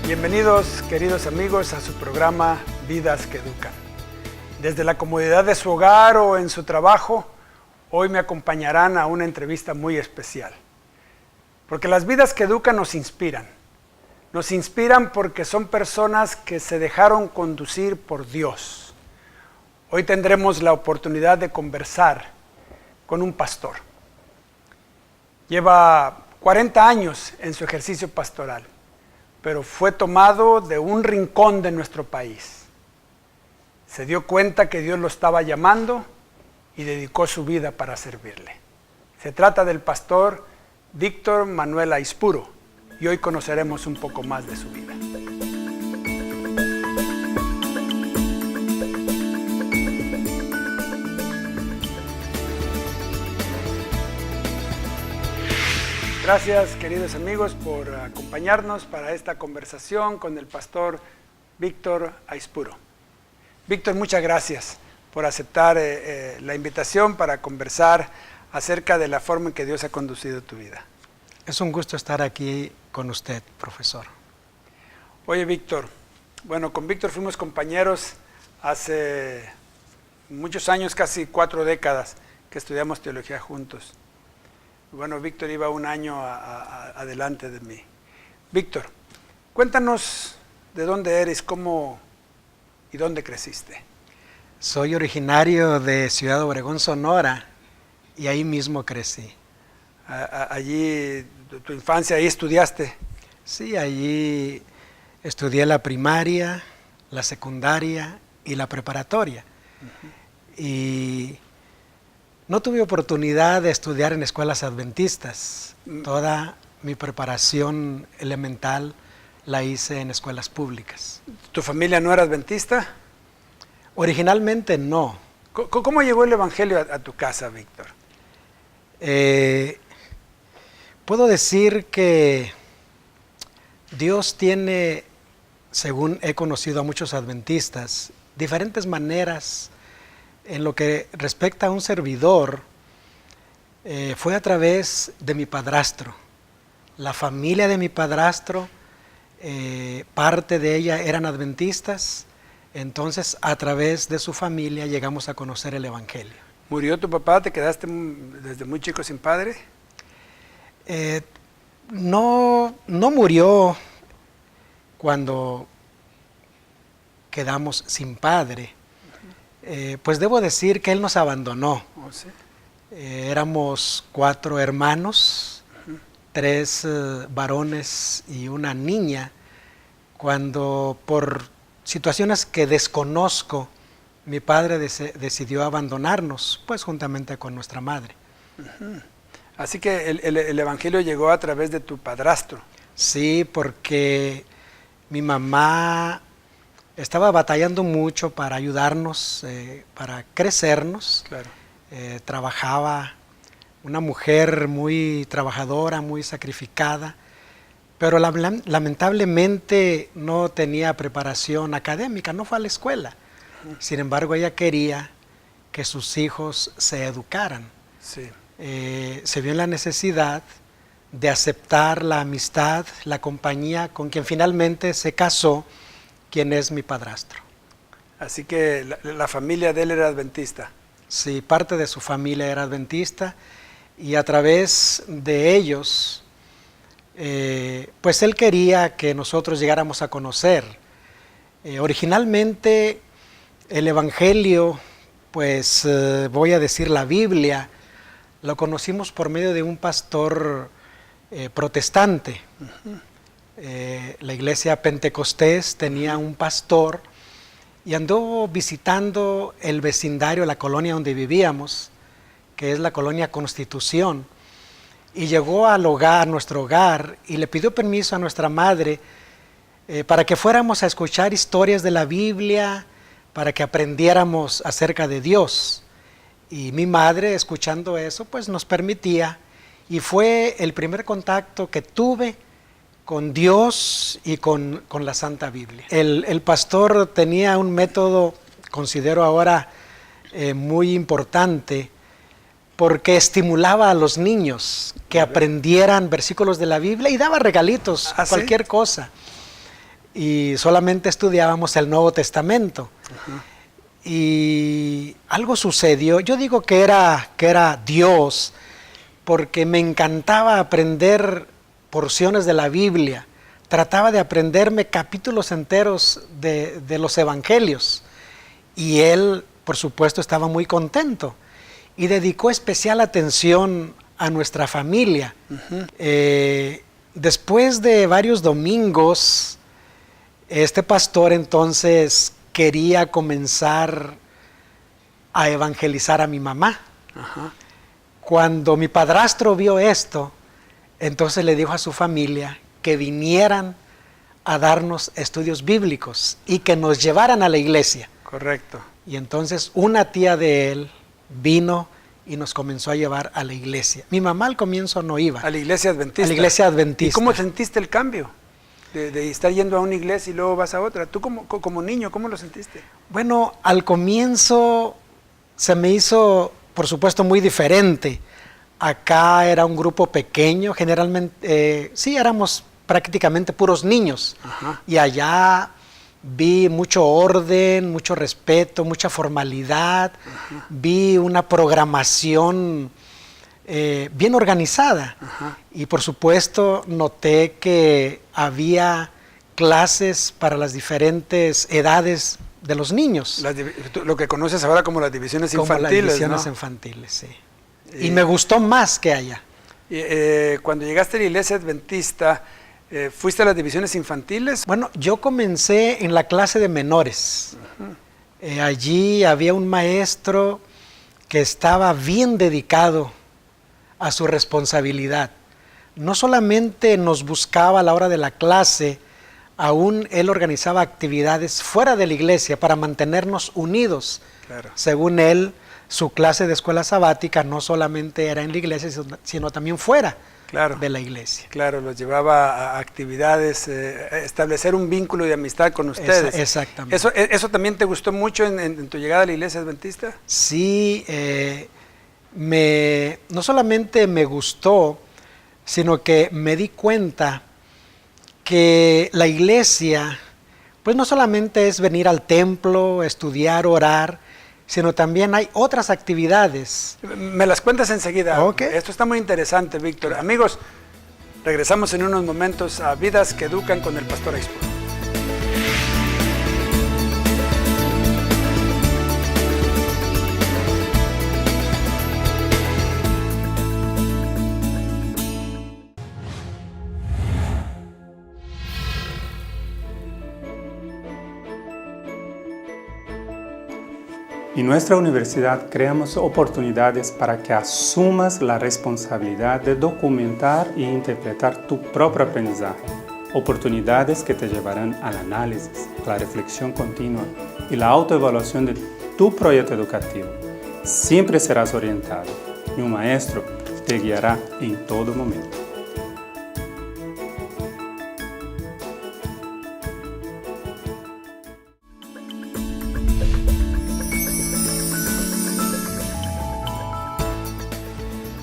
Bienvenidos, queridos amigos, a su programa Vidas que Educan. Desde la comodidad de su hogar o en su trabajo, hoy me acompañarán a una entrevista muy especial. Porque las vidas que educan nos inspiran. Nos inspiran porque son personas que se dejaron conducir por Dios. Hoy tendremos la oportunidad de conversar con un pastor. Lleva 40 años en su ejercicio pastoral, pero fue tomado de un rincón de nuestro país. Se dio cuenta que Dios lo estaba llamando y dedicó su vida para servirle. Se trata del pastor Víctor Manuel Aispuro y hoy conoceremos un poco más de su vida. Gracias, queridos amigos, por acompañarnos para esta conversación con el pastor Víctor Aispuro. Víctor, muchas gracias por aceptar la invitación para conversar acerca de la forma en que Dios ha conducido tu vida. Es un gusto estar aquí con usted, profesor. Oye, Víctor, bueno, con Víctor fuimos compañeros hace muchos años, casi 4 décadas, que estudiamos teología juntos. Bueno, Víctor iba un año adelante de mí. Víctor, cuéntanos de dónde eres, cómo y dónde creciste. Soy originario de Ciudad Obregón, Sonora, y ahí mismo crecí. Allí, tu infancia, ahí estudiaste. Sí, allí estudié la primaria, la secundaria y la preparatoria. Y no tuve oportunidad de estudiar en escuelas adventistas. Toda mi preparación elemental la hice en escuelas públicas. ¿Tu familia no era adventista? Originalmente no. ¿Cómo llegó el evangelio a tu casa, Víctor? Puedo decir que Dios tiene, según he conocido a muchos adventistas, diferentes maneras. En lo que respecta a un servidor, fue a través de mi padrastro. La familia de mi padrastro, parte de ella eran adventistas, entonces a través de su familia llegamos a conocer el evangelio. ¿Murió tu papá? ¿Te quedaste desde muy chico sin padre? No murió cuando quedamos sin padre. Pues debo decir que él nos abandonó. ¿Oh, sí? Éramos 4 hermanos, 3 varones y una niña, cuando por situaciones que desconozco, mi padre decidió abandonarnos, pues juntamente con nuestra madre. Así que el evangelio llegó a través de tu padrastro. Sí, porque mi mamá estaba batallando mucho para ayudarnos, para crecernos. Claro. Trabajaba, una mujer muy trabajadora, muy sacrificada, pero lamentablemente no tenía preparación académica, no fue a la escuela. Sin embargo, ella quería que sus hijos se educaran. Sí. Se vio en la necesidad de aceptar la amistad, la compañía con quien finalmente se casó, quien es mi padrastro. Así que la familia de él era adventista. Sí, parte de su familia era adventista y a través de ellos, pues él quería que nosotros llegáramos a conocer. Originalmente el evangelio, pues voy a decir la Biblia, lo conocimos por medio de un pastor protestante. La iglesia Pentecostés tenía un pastor y anduvo visitando el vecindario, la colonia donde vivíamos, que es la colonia Constitución, y llegó al hogar, nuestro hogar, y le pidió permiso a nuestra madre para que fuéramos a escuchar historias de la Biblia, para que aprendiéramos acerca de Dios. Y mi madre, escuchando eso, pues nos permitía, y fue el primer contacto que tuve con Dios y con la Santa Biblia. El pastor tenía un método, considero ahora muy importante, porque estimulaba a los niños que aprendieran versículos de la Biblia y daba regalitos, cualquier cosa. y solamente estudiábamos el Nuevo Testamento. Y algo sucedió, yo digo que era Dios, porque me encantaba aprender porciones de la Biblia. Trataba de aprenderme capítulos enteros de los evangelios. Y él, por supuesto, estaba muy contento y dedicó especial atención a nuestra familia. Después de varios domingos, este pastor entonces quería comenzar a evangelizar a mi mamá. Cuando mi padrastro vio esto, entonces le dijo a su familia que vinieran a darnos estudios bíblicos y que nos llevaran a la iglesia. Correcto. Y entonces una tía de él vino y nos comenzó a llevar a la iglesia. Mi mamá al comienzo no iba. A la iglesia adventista. A la iglesia adventista. ¿Y cómo sentiste el cambio? De estar yendo a una iglesia y luego vas a otra. Tú como niño, ¿cómo lo sentiste? Bueno, al comienzo se me hizo, por supuesto, muy diferente. Acá era un grupo pequeño, generalmente, sí, éramos prácticamente puros niños. Y allá vi mucho orden, mucho respeto, mucha formalidad. Vi una programación bien organizada. Y por supuesto noté que había clases para las diferentes edades de los niños. Lo que conoces ahora como las divisiones como infantiles, las divisiones, ¿no? Infantiles, sí. Y me gustó más que allá. Cuando llegaste a la iglesia adventista, ¿fuiste a las divisiones infantiles? Bueno, yo comencé en la clase de menores. Allí había un maestro que estaba bien dedicado a su responsabilidad. No solamente nos buscaba a la hora de la clase, aún él organizaba actividades fuera de la iglesia para mantenernos unidos. Claro. Según él, su clase de escuela sabática no solamente era en la iglesia, sino también fuera de la iglesia. Claro, los llevaba a actividades, establecer un vínculo de amistad con ustedes. Exactamente. ¿Eso también te gustó mucho en tu llegada a la iglesia adventista? Sí, no solamente me gustó, sino que me di cuenta que la iglesia, pues no solamente es venir al templo, estudiar, orar, sino también hay otras actividades. Me las cuentas enseguida. Okay. Esto está muy interesante, Víctor. Amigos, regresamos en unos momentos a Vidas que Educan con el Pastor Aispuro. En nuestra universidad creamos oportunidades para que asumas la responsabilidad de documentar e interpretar tu propio aprendizaje. Oportunidades que te llevarán al análisis, la reflexión continua y la autoevaluación de tu proyecto educativo. Siempre serás orientado y un maestro te guiará en todo momento.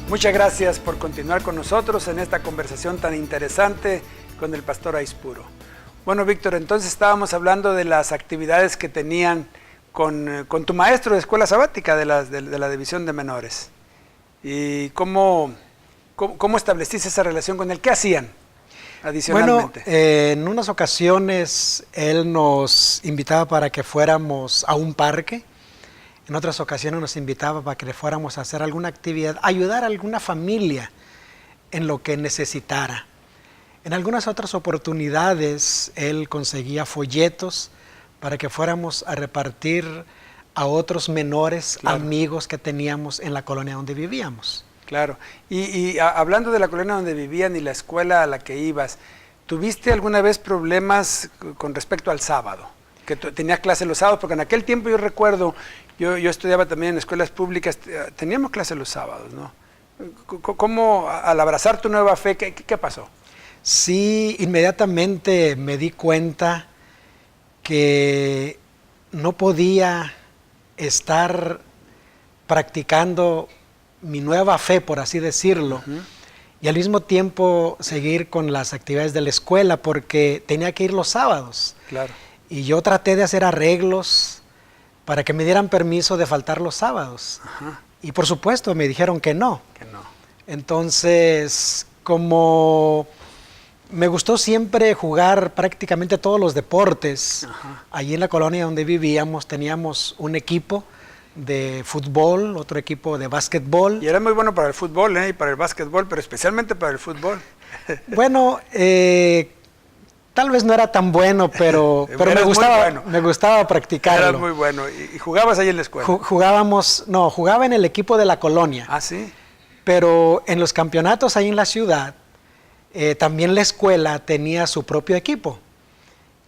Muchas gracias por continuar con nosotros en esta conversación tan interesante con el Pastor Aispuro. Bueno, Víctor, entonces estábamos hablando de las actividades que tenían con tu maestro de escuela sabática de la división de menores. ¿Y cómo estableciste esa relación con él? ¿Qué hacían adicionalmente? Bueno, en unas ocasiones él nos invitaba para que fuéramos a un parque. En otras ocasiones nos invitaba para que fuéramos a hacer alguna actividad, ayudar a alguna familia en lo que necesitara. En algunas otras oportunidades él conseguía folletos para que fuéramos a repartir a otros menores, claro, amigos que teníamos en la colonia donde vivíamos. Claro. Y hablando de la colonia donde vivían y la escuela a la que ibas, ¿tuviste alguna vez problemas con respecto al sábado? Que tenías clase los sábados, porque en aquel tiempo yo recuerdo, yo estudiaba también en escuelas públicas, teníamos clase los sábados, ¿no? ¿Cómo al abrazar tu nueva fe, qué pasó? Sí, inmediatamente me di cuenta que no podía estar practicando mi nueva fe, por así decirlo, y al mismo tiempo seguir con las actividades de la escuela porque tenía que ir los sábados. Claro. Y yo traté de hacer arreglos para que me dieran permiso de faltar los sábados. Ajá. Y por supuesto me dijeron que no. Que no. Entonces, como me gustó siempre jugar prácticamente todos los deportes, Ajá. allí en la colonia donde vivíamos teníamos un equipo de fútbol, otro equipo de básquetbol. Y era muy bueno para el fútbol, y para el básquetbol, pero especialmente para el fútbol. Bueno, tal vez no era tan bueno, pero Eras muy bueno. me gustaba practicarlo. Era muy bueno. ¿Y jugabas ahí en la escuela? Jugaba en el equipo de la colonia. Ah, sí. Pero en los campeonatos ahí en la ciudad, también la escuela tenía su propio equipo.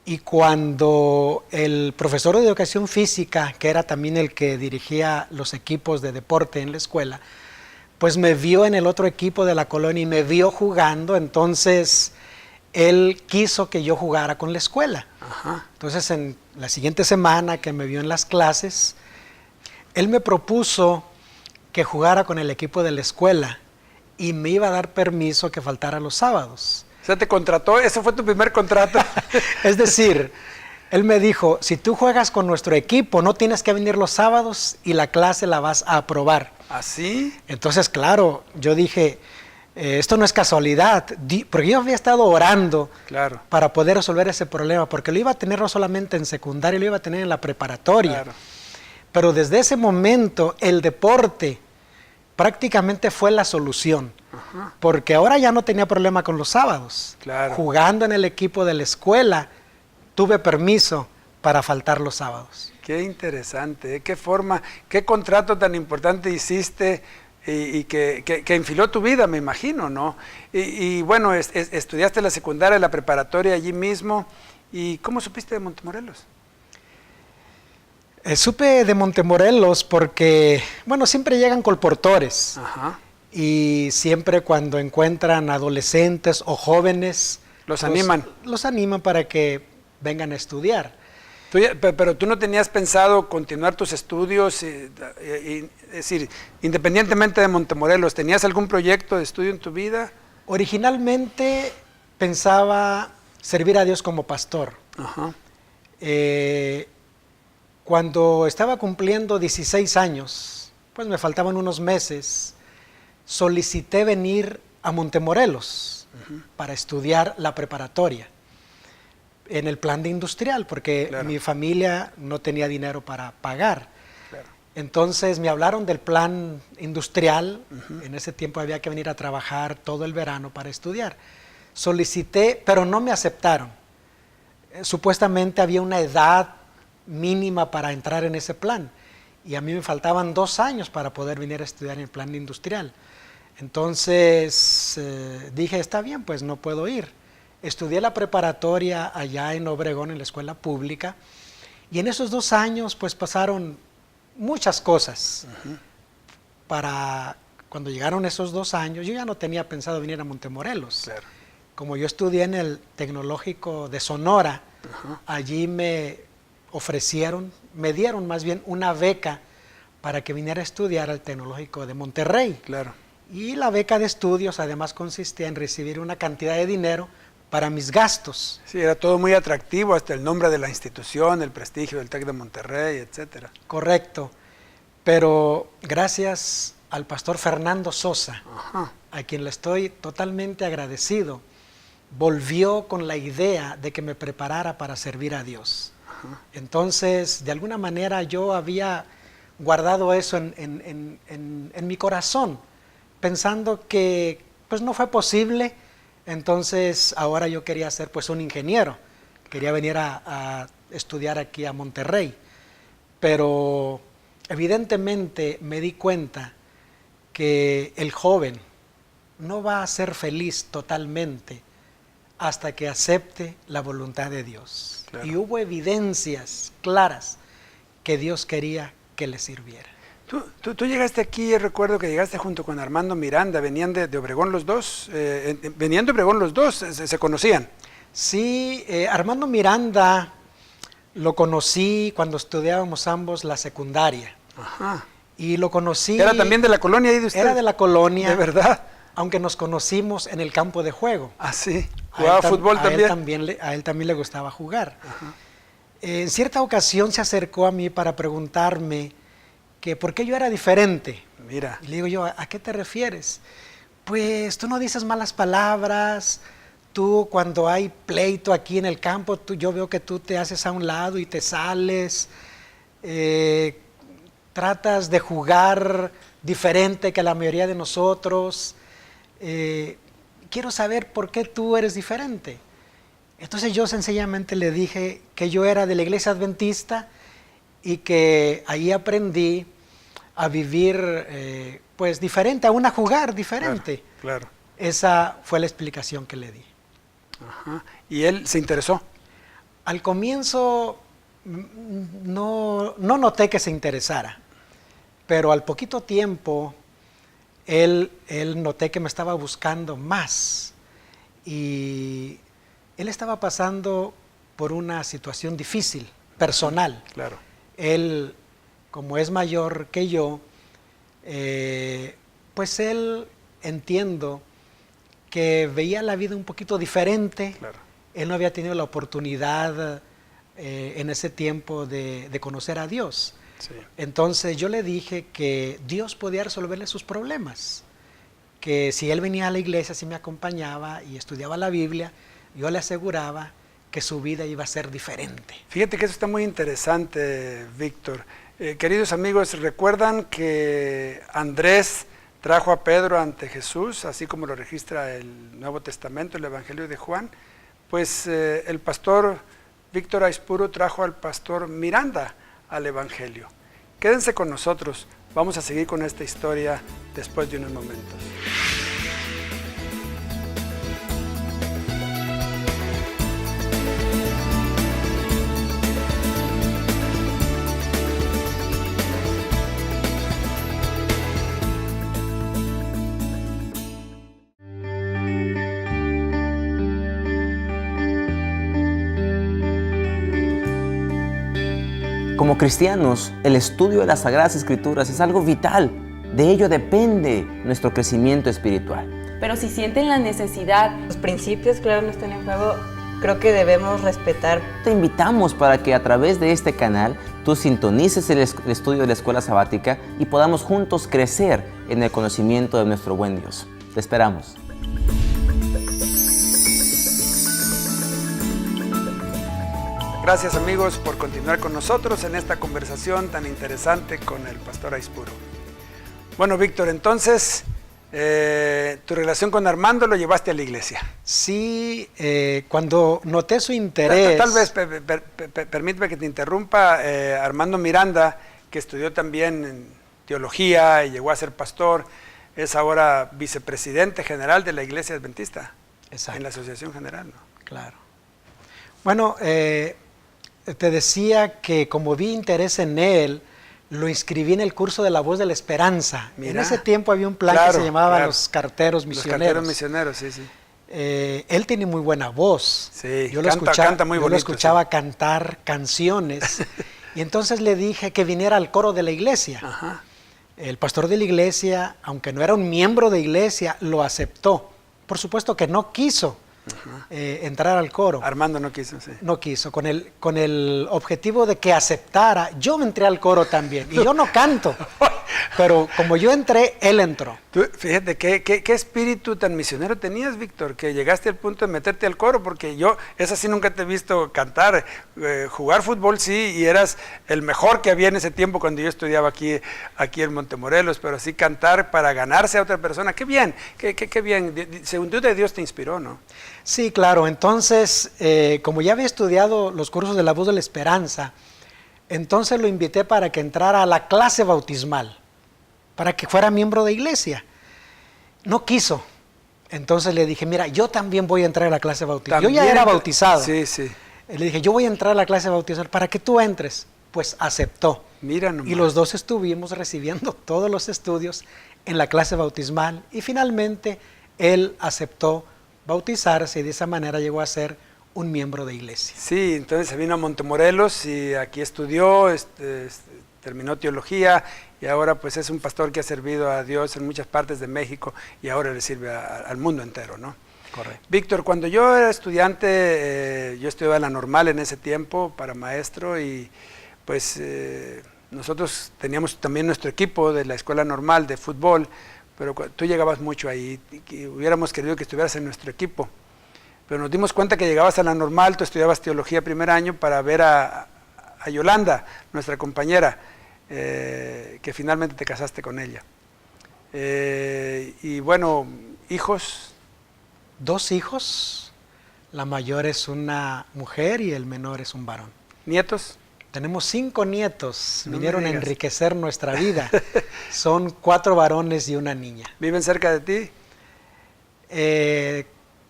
Y cuando el profesor de educación física, que era también el que dirigía los equipos de deporte en la escuela, pues me vio en el otro equipo de la colonia y me vio jugando, entonces él quiso que yo jugara con la escuela. Ajá. Entonces en la siguiente semana que me vio en las clases, él me propuso que jugara con el equipo de la escuela y me iba a dar permiso que faltara los sábados. O sea, te contrató, ese fue tu primer contrato. Es decir, él me dijo, si tú juegas con nuestro equipo, no tienes que venir los sábados y la clase la vas a aprobar. ¿Así? Entonces, claro, yo dije, esto no es casualidad, porque yo había estado orando Claro. para poder resolver ese problema, porque lo iba a tener no solamente en secundaria, lo iba a tener en la preparatoria. Claro. Pero desde ese momento, el deporte prácticamente fue la solución. Ajá. Porque ahora ya no tenía problema con los sábados. Claro. Jugando en el equipo de la escuela, tuve permiso para faltar los sábados. Qué interesante, qué forma, qué contrato tan importante hiciste y que enfiló tu vida, me imagino, ¿no? Y bueno, estudiaste la secundaria, la preparatoria allí mismo. ¿Y cómo supiste de Montemorelos? Supe de Montemorelos porque, bueno, siempre llegan colportores. Ajá. Y siempre cuando encuentran adolescentes o jóvenes, Los animan. Los animan para que vengan a estudiar. Pero tú no tenías pensado continuar tus estudios, es decir, independientemente de Montemorelos, ¿tenías algún proyecto de estudio en tu vida? Originalmente pensaba servir a Dios como pastor. Ajá. Cuando estaba cumpliendo 16 años, pues me faltaban unos meses, solicité venir a Montemorelos para estudiar la preparatoria en el plan de industrial, porque Claro. mi familia no tenía dinero para pagar. Claro. Entonces me hablaron del plan industrial, en ese tiempo había que venir a trabajar todo el verano para estudiar. Solicité, pero no me aceptaron. Supuestamente había una edad mínima para entrar en ese plan y a mí me faltaban 2 años para poder venir a estudiar en el plan industrial. Entonces dije, está bien, pues no puedo ir. Estudié la preparatoria allá en Obregón, en la escuela pública, y en esos 2 años pues pasaron muchas cosas. Para cuando llegaron esos 2 años, yo ya no tenía pensado venir a Montemorelos. Claro. Como yo estudié en el Tecnológico de Sonora, allí me dieron más bien una beca para que viniera a estudiar al Tecnológico de Monterrey. Claro. Y la beca de estudios además consistía en recibir una cantidad de dinero para mis gastos. Sí, era todo muy atractivo, hasta el nombre de la institución, el prestigio del TEC de Monterrey, etcétera. Correcto. Pero gracias al pastor Fernando Sosa, Ajá. a quien le estoy totalmente agradecido, volvió con la idea de que me preparara para servir a Dios. Entonces, de alguna manera yo había guardado eso en mi corazón, pensando que pues no fue posible. Entonces ahora yo quería ser pues un ingeniero, quería venir a estudiar aquí a Monterrey, pero evidentemente me di cuenta que el joven no va a ser feliz totalmente hasta que acepte la voluntad de Dios. Claro. Y hubo evidencias claras que Dios quería que le sirviera. Tú llegaste aquí, recuerdo que llegaste junto con Armando Miranda, venían de Obregón los dos, venían de Obregón los dos, ¿se conocían? Sí, Armando Miranda lo conocí cuando estudiábamos ambos la secundaria. Ajá. Y lo conocí... ¿Era también de la colonia ahí de usted? Era de la colonia. ¿De verdad? aunque nos conocimos en el campo de juego. Ah, sí. ¿Jugaba fútbol también? A él también le gustaba jugar. En cierta ocasión se acercó a mí para preguntarme que por qué yo era diferente. Mira. Y le digo yo, ¿a qué te refieres? Pues tú no dices malas palabras, tú cuando hay pleito aquí en el campo, yo veo que tú te haces a un lado y te sales, tratas de jugar diferente que la mayoría de nosotros. Quiero saber por qué tú eres diferente. Entonces yo sencillamente le dije que yo era de la iglesia adventista y que ahí aprendí a vivir pues diferente, aún a jugar diferente. Claro. Esa fue la explicación que le di. Ajá. ¿Y él se interesó? Al comienzo no noté que se interesara, pero al poquito tiempo él noté que me estaba buscando más y él estaba pasando por una situación difícil, personal. Claro. Él, como es mayor que yo, pues él, entiendo, que veía la vida un poquito diferente. Claro. Él no había tenido la oportunidad en ese tiempo de conocer a Dios. Sí. Entonces yo le dije que Dios podía resolverle sus problemas, que si él venía a la iglesia, si me acompañaba y estudiaba la Biblia, yo le aseguraba que su vida iba a ser diferente. Fíjate que eso está muy interesante, Víctor. Queridos amigos, ¿recuerdan que Andrés trajo a Pedro ante Jesús, así como lo registra el Nuevo Testamento, el Evangelio de Juan? Pues el pastor Víctor Aispuro trajo al pastor Miranda al Evangelio. Quédense con nosotros, vamos a seguir con esta historia después de unos momentos. Como cristianos, el estudio de las Sagradas Escrituras es algo vital. De ello depende nuestro crecimiento espiritual. Pero si sienten la necesidad, los principios, claro, no están en juego. Creo que debemos respetar. Te invitamos para que a través de este canal tú sintonices el estudio de la Escuela Sabática y podamos juntos crecer en el conocimiento de nuestro buen Dios. Te esperamos. Gracias amigos por continuar con nosotros en esta conversación tan interesante con el pastor Aispuro. Bueno, Víctor, entonces tu relación con Armando lo llevaste a la iglesia. Sí, cuando noté su interés... Tal vez, permíteme que te interrumpa, Armando Miranda, que estudió también en teología y llegó a ser pastor, es ahora vicepresidente general de la iglesia adventista. Exacto. En la Asociación General, ¿no? Claro. Bueno, te decía que como vi interés en él, lo inscribí en el curso de la Voz de la Esperanza. Mira, en ese tiempo había un plan que se llamaba Los Carteros Misioneros. Los Carteros Misioneros, sí, sí. Él tiene muy buena voz. Sí, yo canta muy bonito. Yo lo escuchaba sí. cantar canciones y entonces le dije que viniera al coro de la iglesia. Ajá. El pastor de la iglesia, aunque no era un miembro de iglesia, lo aceptó. Por supuesto que no quiso entrar al coro. Armando no quiso, sí. No quiso, con el objetivo de que aceptara. Yo entré al coro también, y yo no canto, pero como yo entré, él entró. Tú, fíjate, ¿qué espíritu tan misionero tenías, Víctor? Que llegaste al punto de meterte al coro, porque yo, esa sí nunca te he visto cantar. Jugar fútbol sí, y eras el mejor que había en ese tiempo cuando yo estudiaba aquí en Montemorelos, pero sí cantar para ganarse a otra persona. ¡Qué bien! ¡Qué bien! Según tú de Dios te inspiró, ¿no? Sí, claro. Entonces, como ya había estudiado los cursos de la Voz de la Esperanza, entonces lo invité para que entrara a la clase bautismal, para que fuera miembro de iglesia. No quiso. Entonces le dije, mira, yo también voy a entrar a la clase bautismal. Yo ya era bautizado. Sí, sí. Le dije, yo voy a entrar a la clase bautismal para que tú entres. Pues aceptó. Mira nomás. Y los dos estuvimos recibiendo todos los estudios en la clase bautismal y finalmente él aceptó bautizarse y de esa manera llegó a ser un miembro de iglesia. Sí, entonces se vino a Montemorelos y aquí estudió, terminó teología y ahora pues es un pastor que ha servido a Dios en muchas partes de México y ahora le sirve al mundo entero, ¿no? Correcto. Víctor, cuando yo era estudiante, yo estudiaba en la normal en ese tiempo para maestro y pues nosotros teníamos también nuestro equipo de la escuela normal de fútbol, pero tú llegabas mucho ahí y hubiéramos querido que estuvieras en nuestro equipo. Pero nos dimos cuenta que llegabas a la normal, tú estudiabas teología primer año para ver a Yolanda, nuestra compañera, que finalmente te casaste con ella. Y bueno, hijos. 2 hijos, la mayor es una mujer y el menor es un varón. ¿Nietos? Tenemos 5 nietos, No me vinieron a digas. enriquecer nuestra vida. Son 4 varones y una niña. ¿Viven cerca de ti?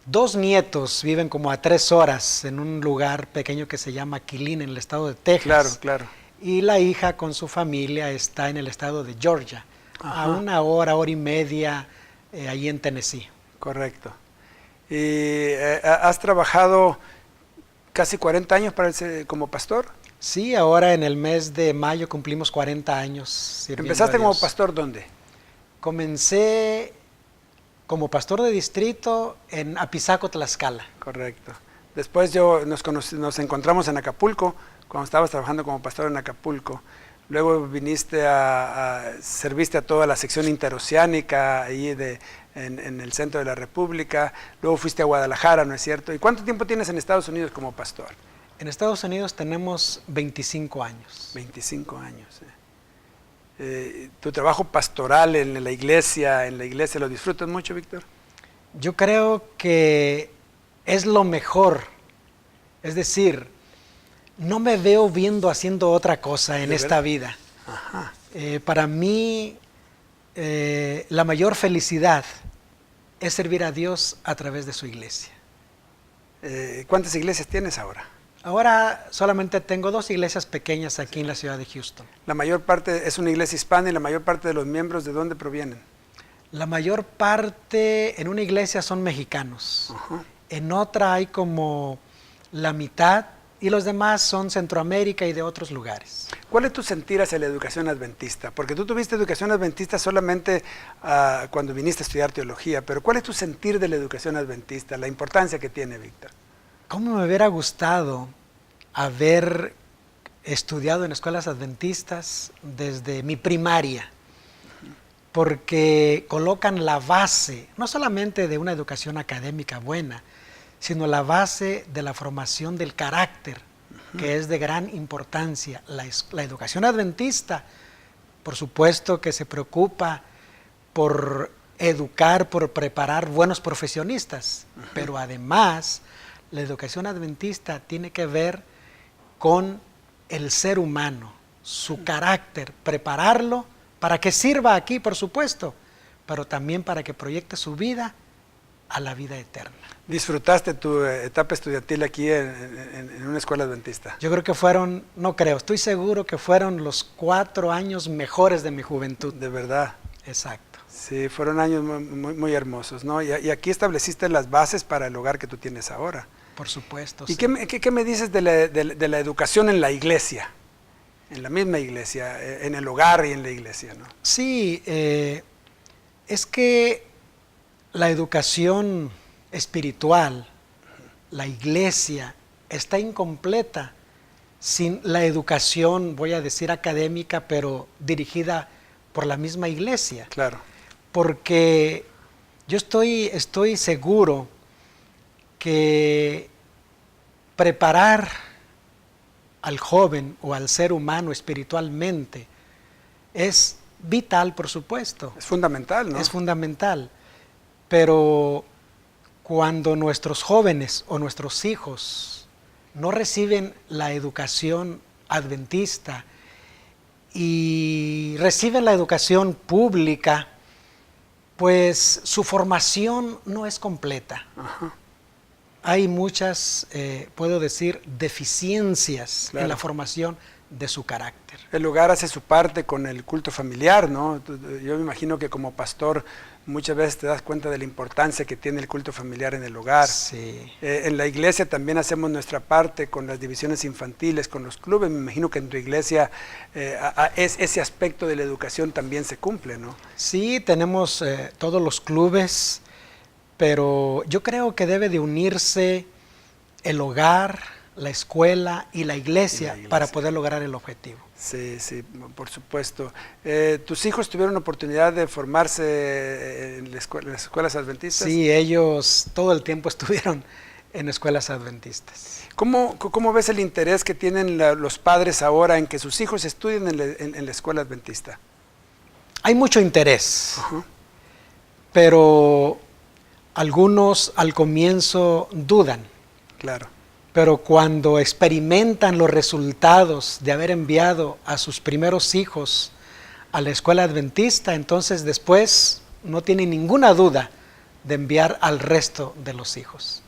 2 nietos viven como a 3 horas en un lugar pequeño que se llama Killeen, en el estado de Texas. Claro, claro. Y la hija con su familia está en el estado de Georgia, Ajá. a 1 hora, hora y media, allí en Tennessee. Correcto. ¿Y has trabajado casi 40 años como pastor? Sí, ahora en el mes de mayo cumplimos 40 años sirviendo ¿Empezaste a como Dios. pastor dónde? Comencé como pastor de distrito en Apizaco, Tlaxcala. Correcto. Después nos encontramos en Acapulco, cuando estabas trabajando como pastor en Acapulco. Luego viniste serviste a toda la sección interoceánica ahí en el centro de la República. Luego fuiste a Guadalajara, ¿no es cierto? ¿Y cuánto tiempo tienes en Estados Unidos como pastor? En Estados Unidos tenemos 25 años. 25 años. ¿Tu trabajo pastoral en la iglesia lo disfrutas mucho, Víctor? Yo creo que es lo mejor. Es decir, no me veo haciendo otra cosa en ¿De esta verdad? vida. Ajá. Para mí, la mayor felicidad es servir a Dios a través de su iglesia. ¿Cuántas iglesias tienes ahora? Ahora solamente tengo 2 iglesias pequeñas aquí en la ciudad de Houston. La mayor parte es una iglesia hispana y la mayor parte de los miembros, ¿de dónde provienen? La mayor parte en una iglesia son mexicanos. Ajá. En otra hay como la mitad y los demás son Centroamérica y de otros lugares. ¿Cuál es tu sentir hacia la educación adventista? Porque tú tuviste educación adventista solamente cuando viniste a estudiar teología, pero ¿cuál es tu sentir de la educación adventista, la importancia que tiene, Víctor? ¿Cómo me hubiera gustado haber estudiado en escuelas adventistas desde mi primaria? Porque colocan la base, no solamente de una educación académica buena, sino la base de la formación del carácter, que es de gran importancia. La educación adventista, por supuesto que se preocupa por educar, por preparar buenos profesionistas, pero además la educación adventista tiene que ver con el ser humano, su carácter, prepararlo para que sirva aquí, por supuesto, pero también para que proyecte su vida a la vida eterna. ¿Disfrutaste tu etapa estudiantil aquí en una escuela adventista? Yo creo que estoy seguro que fueron los 4 años mejores de mi juventud. De verdad. Exacto. Sí, fueron años muy, muy hermosos, ¿no? Y aquí estableciste las bases para el hogar que tú tienes ahora. Por supuesto. ¿Y sí. qué me dices de la educación en la iglesia? En la misma iglesia, en el hogar y en la iglesia, ¿no? Sí, es que la educación espiritual, la iglesia, está incompleta sin la educación, voy a decir académica, pero dirigida por la misma iglesia. Claro. Porque yo estoy seguro que preparar al joven o al ser humano espiritualmente es vital, por supuesto. Es fundamental, ¿no? Es fundamental. Pero cuando nuestros jóvenes o nuestros hijos no reciben la educación adventista y reciben la educación pública, pues su formación no es completa. Ajá. Hay muchas, puedo decir, deficiencias Claro. en la formación de su carácter. El hogar hace su parte con el culto familiar, ¿no? Yo me imagino que como pastor muchas veces te das cuenta de la importancia que tiene el culto familiar en el hogar. Sí. En la iglesia también hacemos nuestra parte con las divisiones infantiles, con los clubes. Me imagino que en tu iglesia ese aspecto de la educación también se cumple, ¿no? Sí, tenemos todos los clubes, pero yo creo que debe de unirse el hogar, la escuela y la iglesia para poder lograr el objetivo. Sí, sí, por supuesto. ¿Tus hijos tuvieron oportunidad de formarse en las escuelas adventistas? Sí, ellos todo el tiempo estuvieron en escuelas adventistas. ¿Cómo ves el interés que tienen los padres ahora en que sus hijos estudien en la escuela adventista? Hay mucho interés, Ajá. pero algunos al comienzo dudan. Claro. Pero cuando experimentan los resultados de haber enviado a sus primeros hijos a la escuela adventista, entonces después no tienen ninguna duda de enviar al resto de los hijos.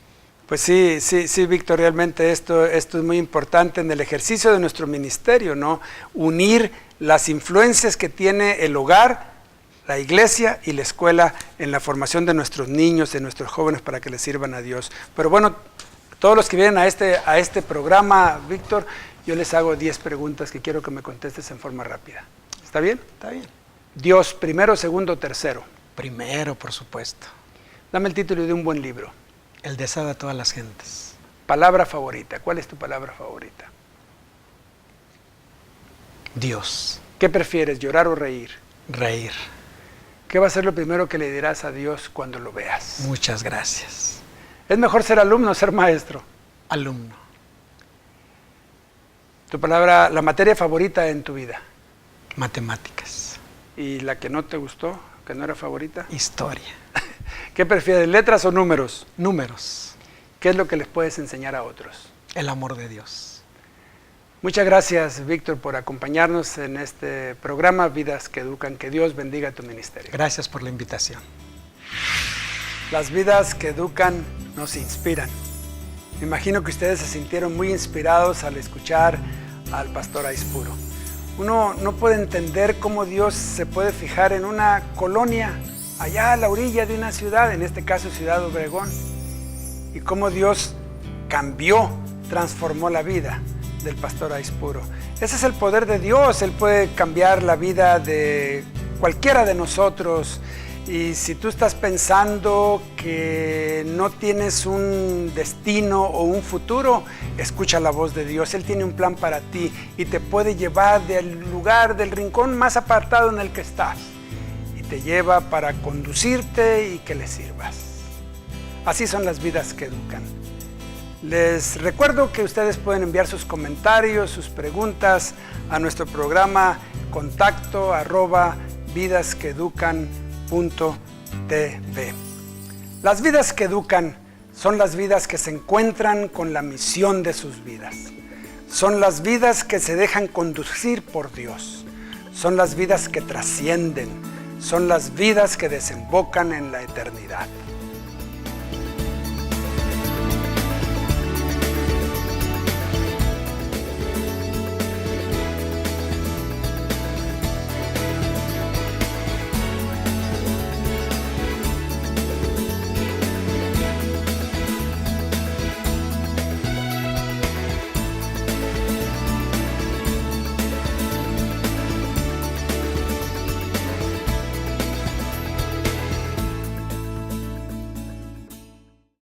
Pues sí, Víctor, realmente esto es muy importante en el ejercicio de nuestro ministerio, ¿no? Unir las influencias que tiene el hogar, la iglesia y la escuela en la formación de nuestros niños, de nuestros jóvenes, para que les sirvan a Dios. Pero bueno, todos los que vienen a este programa, Víctor, yo les hago 10 preguntas que quiero que me contestes en forma rápida. ¿Está bien? Está bien. Dios, primero, segundo, tercero. Primero, por supuesto. Dame el título de un buen libro. El deseo de todas las gentes. Palabra favorita. ¿Cuál es tu palabra favorita? Dios. ¿Qué prefieres, llorar o reír? Reír. ¿Qué va a ser lo primero que le dirás a Dios cuando lo veas? Muchas gracias. ¿Es mejor ser alumno o ser maestro? Alumno. Tu palabra, la materia favorita en tu vida. Matemáticas. ¿Y la que no te gustó, que no era favorita? Historia. ¿Qué prefieres, letras o números? Números. ¿Qué es lo que les puedes enseñar a otros? El amor de Dios. Muchas gracias, Víctor, por acompañarnos en este programa Vidas que Educan. Que Dios bendiga tu ministerio. Gracias por la invitación. Las vidas que educan nos inspiran. Me imagino que ustedes se sintieron muy inspirados al escuchar al pastor Aispuro. Uno no puede entender cómo Dios se puede fijar en una colonia allá a la orilla de una ciudad, en este caso Ciudad Obregón, y cómo Dios cambió, transformó la vida del pastor Aispuro. Ese es el poder de Dios. Él puede cambiar la vida de cualquiera de nosotros. Y si tú estás pensando que no tienes un destino o un futuro, escucha la voz de Dios. Él tiene un plan para ti y te puede llevar del lugar, del rincón más apartado en el que estás, y te lleva para conducirte y que le sirvas. Así son las vidas que educan. Les recuerdo que ustedes pueden enviar sus comentarios, sus preguntas a nuestro programa contacto@vidasqueeducan.tv. Las vidas que educan son las vidas que se encuentran con la misión de sus vidas. Son las vidas que se dejan conducir por Dios. Son las vidas que trascienden. Son las vidas que desembocan en la eternidad.